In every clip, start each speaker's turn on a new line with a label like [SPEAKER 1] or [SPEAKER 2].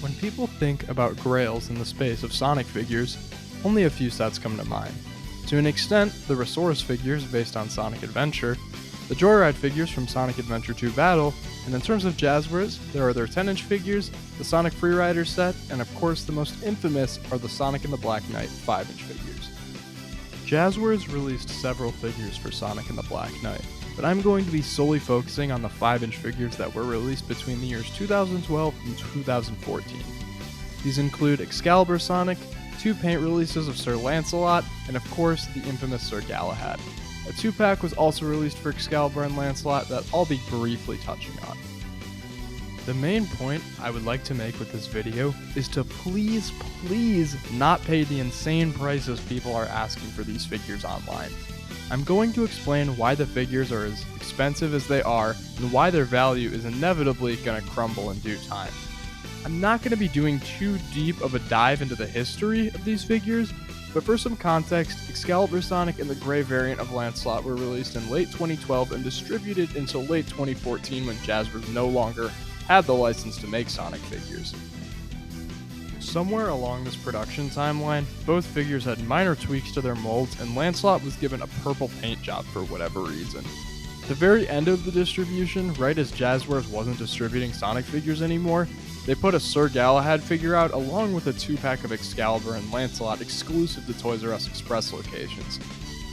[SPEAKER 1] When people think about grails in the space of Sonic figures, only a few sets come to mind. To an extent, the Resource figures based on Sonic Adventure, the Joyride figures from Sonic Adventure 2 Battle, and in terms of Jazwares, there are their 10-inch figures, the Sonic Freerider set, and of course the most infamous are the Sonic and the Black Knight 5-inch figures. Jazwares released several figures for Sonic and the Black Knight, but I'm going to be solely focusing on the 5-inch figures that were released between the years 2012 and 2014. These include Excalibur Sonic, 2 paint releases of Sir Lancelot, and of course the infamous Sir Galahad. A 2-pack was also released for Excalibur and Lancelot that I'll be briefly touching on. The main point I would like to make with this video is to please not pay the insane prices people are asking for these figures online. I'm going to explain why the figures are as expensive as they are and why their value is inevitably going to crumble in due time. I'm not going to be doing too deep of a dive into the history of these figures, but for some context, Excalibur Sonic and the Grey variant of Lancelot were released in late 2012 and distributed until late 2014 when Jazwares no longer had the license to make Sonic figures. Somewhere along this production timeline, both figures had minor tweaks to their molds and Lancelot was given a purple paint job for whatever reason. At the very end of the distribution, right as Jazwares wasn't distributing Sonic figures anymore, they put a Sir Galahad figure out along with a 2-pack of Excalibur and Lancelot exclusive to Toys R Us Express locations.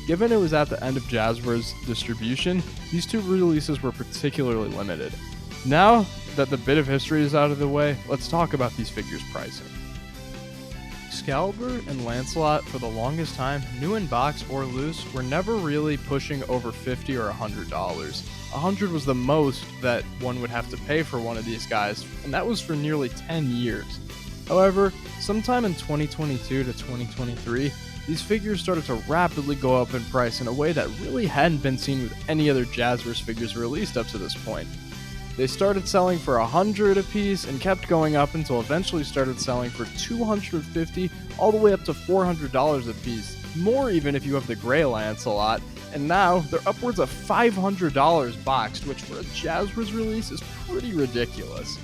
[SPEAKER 1] Given it was at the end of Jazwares' distribution, these 2 releases were particularly limited. Now that the bit of history is out of the way, let's talk about these figures' pricing. Excalibur and Lancelot, for the longest time, new in box or loose, were never really pushing over $50 or $100. $100 was the most that one would have to pay for one of these guys, and that was for nearly 10 years. However, sometime in 2022 to 2023, these figures started to rapidly go up in price in a way that really hadn't been seen with any other Jazwares figures released up to this point. They started selling for $100 a piece and kept going up until eventually started selling for $250 all the way up to $400 a piece, more even if you have the Grey Lancelot, and now they're upwards of $500 boxed, which for a Jazwares release is pretty ridiculous.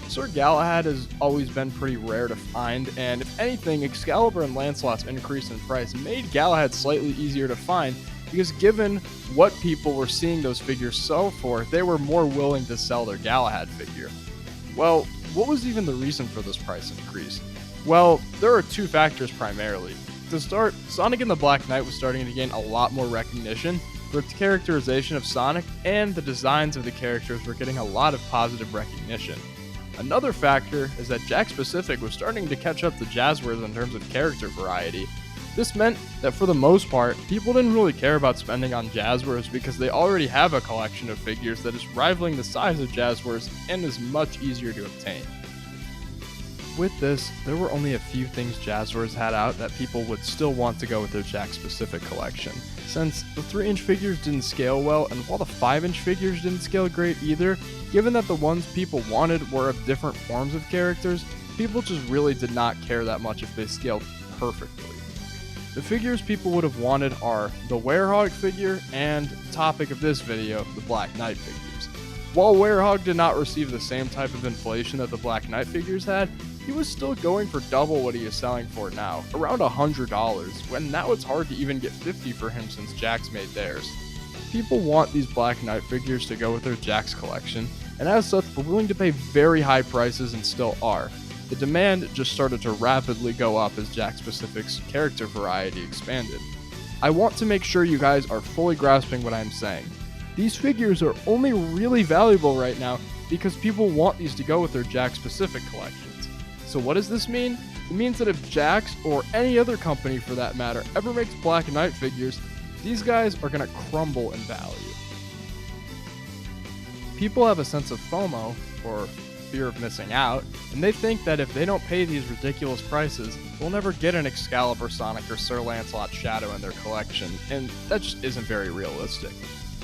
[SPEAKER 1] Sir Galahad has always been pretty rare to find, and if anything, Excalibur and Lancelot's increase in price made Galahad slightly easier to find, because given what people were seeing those figures sell for, they were more willing to sell their Galahad figure. Well, what was even the reason for this price increase? Well, there are 2 factors primarily. To start, Sonic and the Black Knight was starting to gain a lot more recognition for its characterization of Sonic, and the designs of the characters were getting a lot of positive recognition. Another factor is that Jakks Pacific was starting to catch up to Jazwares in terms of character variety. This meant that for the most part, people didn't really care about spending on Jazwares because they already have a collection of figures that is rivaling the size of Jazwares and is much easier to obtain. With this, there were only a few things Jazwares had out that people would still want to go with their Jakks Pacific collection. Since the 3-inch figures didn't scale well, and while the 5-inch figures didn't scale great either, given that the ones people wanted were of different forms of characters, people just really did not care that much if they scaled perfectly. The figures people would have wanted are the Werehog figure and, the topic of this video, the Black Knight figures. While Werehog did not receive the same type of inflation that the Black Knight figures had, he was still going for double what he is selling for now, around $100, when now it's hard to even get $50 for him since Jakks made theirs. People want these Black Knight figures to go with their Jakks collection, and as such were willing to pay very high prices and still are. The demand just started to rapidly go up as Jakks Pacific's character variety expanded. I want to make sure you guys are fully grasping what I'm saying. These figures are only really valuable right now because people want these to go with their Jakks Pacific collections. So what does this mean? It means that if Jakks, or any other company for that matter, ever makes Black Knight figures, these guys are going to crumble in value. People have a sense of FOMO, or fear of missing out, and they think that if they don't pay these ridiculous prices, they'll never get an Excalibur Sonic or Sir Lancelot Shadow in their collection, and that just isn't very realistic.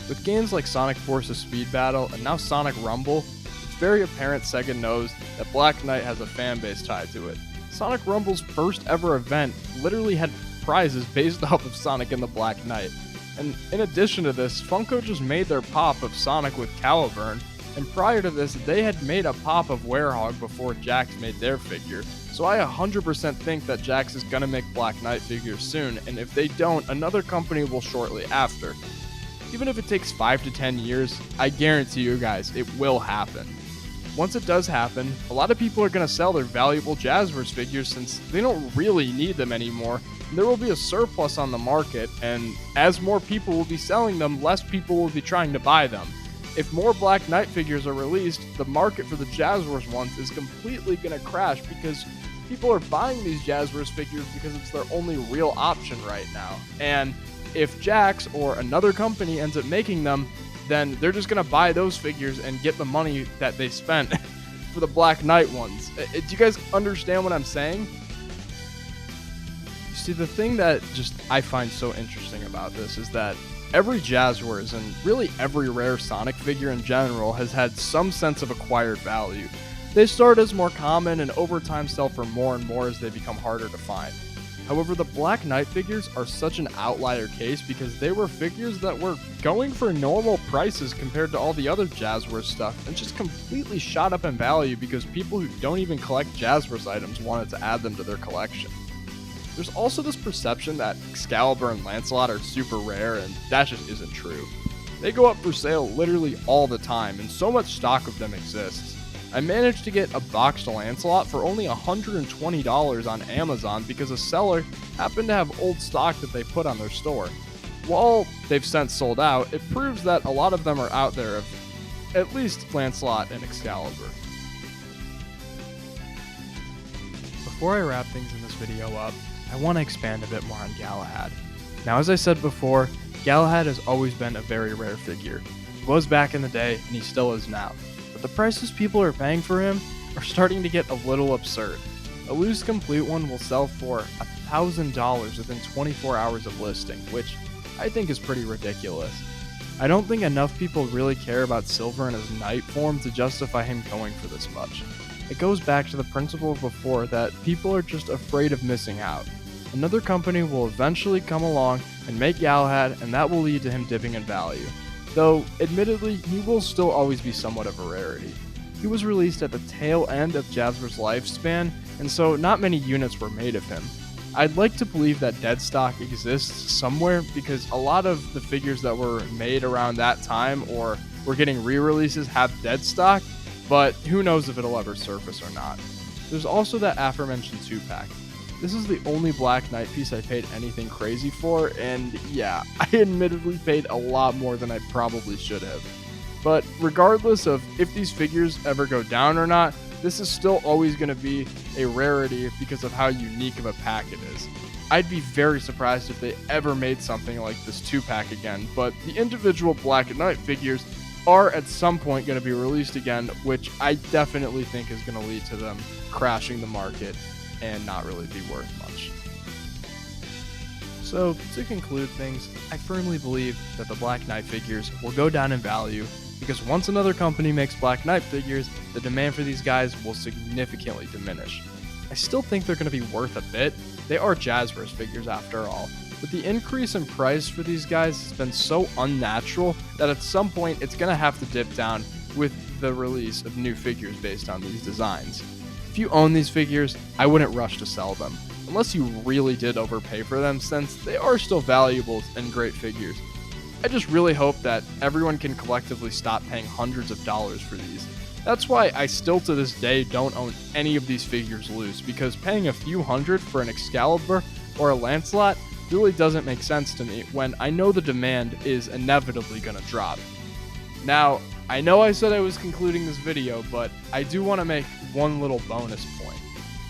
[SPEAKER 1] With games like Sonic Forces Speed Battle and now Sonic Rumble, it's very apparent Sega knows that Black Knight has a fan base tied to it. Sonic Rumble's first ever event literally had prizes based off of Sonic and the Black Knight. And in addition to this, Funko just made their pop of Sonic with Caliburn, and prior to this, they had made a pop of Werehog before Jax made their figure. So I 100% think that Jax is gonna make Black Knight figures soon, and if they don't, another company will shortly after. Even if it takes 5 to 10 years, I guarantee you guys, it will happen. Once it does happen, a lot of people are going to sell their valuable Jazwares figures since they don't really need them anymore. And there will be a surplus on the market, and as more people will be selling them, less people will be trying to buy them. If more Black Knight figures are released, the market for the Jazwares ones is completely going to crash because people are buying these Jazwares figures because it's their only real option right now. And if Jax or another company ends up making them, then they're just going to buy those figures and get the money that they spent for the Black Knight ones. Do you guys understand what I'm saying? See, the thing that just I find so interesting about this is that every Jazwares and really every rare Sonic figure in general has had some sense of acquired value. They start as more common and over time sell for more and more as they become harder to find. However, the Black Knight figures are such an outlier case because they were figures that were going for normal prices compared to all the other Jazwares stuff and just completely shot up in value because people who don't even collect Jazwares items wanted to add them to their collection. There's also this perception that Excalibur and Lancelot are super rare, and that just isn't true. They go up for sale literally all the time, and so much stock of them exists. I managed to get a boxed Lancelot for only $120 on Amazon because a seller happened to have old stock that they put on their store. While they've since sold out, it proves that a lot of them are out there of at least Lancelot and Excalibur. Before I wrap things in this video up, I want to expand a bit more on Galahad. Now, as I said before, Galahad has always been a very rare figure. He was back in the day, and he still is now. But the prices people are paying for him are starting to get a little absurd. A loose complete one will sell for $1,000 within 24 hours of listing, which I think is pretty ridiculous. I don't think enough people really care about Silver in his knight form to justify him going for this much. It goes back to the principle of before that people are just afraid of missing out. Another company will eventually come along and make Galahad, and that will lead to him dipping in value. Though, admittedly, he will still always be somewhat of a rarity. He was released at the tail end of Jazwares' lifespan, and so not many units were made of him. I'd like to believe that dead stock exists somewhere because a lot of the figures that were made around that time or were getting re-releases have dead stock, but who knows if it'll ever surface or not. There's also that aforementioned 2-pack. This is the only Black Knight piece I paid anything crazy for, and yeah, I admittedly paid a lot more than I probably should have. But regardless of if these figures ever go down or not, this is still always going to be a rarity because of how unique of a pack it is. I'd be very surprised if they ever made something like this 2-pack again, but the individual Black Knight figures are at some point going to be released again, which I definitely think is going to lead to them crashing the market and not really be worth much. So, to conclude things, I firmly believe that the Black Knight figures will go down in value because once another company makes Black Knight figures, the demand for these guys will significantly diminish. I still think they're going to be worth a bit. They are Jazwares figures after all, but the increase in price for these guys has been so unnatural that at some point it's going to have to dip down with the release of new figures based on these designs. If you own these figures, I wouldn't rush to sell them, unless you really did overpay for them since they are still valuable and great figures. I just really hope that everyone can collectively stop paying hundreds of dollars for these. That's why I still to this day don't own any of these figures loose, because paying a few hundred for an Excalibur or a Lancelot really doesn't make sense to me when I know the demand is inevitably going to drop. Now, I know I said I was concluding this video, but I do want to make one little bonus point,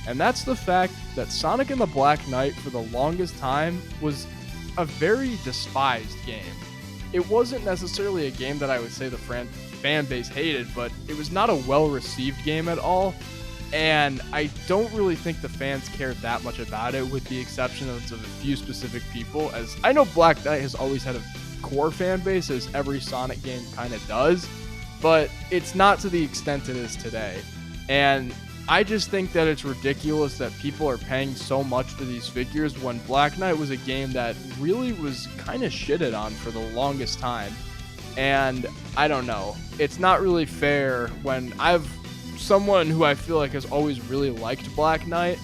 [SPEAKER 1] and that's the fact that Sonic and the Black Knight for the longest time was a very despised game. It wasn't necessarily a game that I would say the fan base hated, but it was not a well-received game at all, and I don't really think the fans cared that much about it, with the exception of a few specific people, as I know Black Knight has always had a core fan base, as every Sonic game kind of does, but it's not to the extent it is today. And I just think that it's ridiculous that people are paying so much for these figures when Black Knight was a game that really was kind of shitted on for the longest time. And I don't know. It's not really fair when I've someone who I feel like has always really liked Black Knight,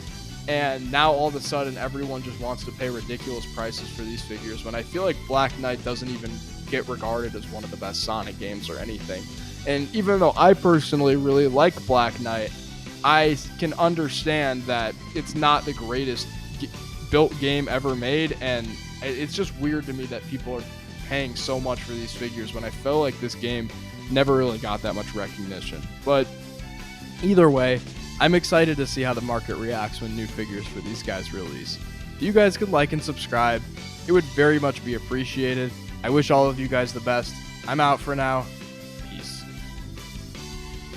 [SPEAKER 1] and now all of a sudden everyone just wants to pay ridiculous prices for these figures when I feel like Black Knight doesn't even get regarded as one of the best Sonic games or anything. And even though I personally really like Black Knight, I can understand that it's not the greatest built game ever made, and it's just weird to me that people are paying so much for these figures when I feel like this game never really got that much recognition. But either way, I'm excited to see how the market reacts when new figures for these guys release. If you guys could like and subscribe, it would very much be appreciated. I wish all of you guys the best. I'm out for now.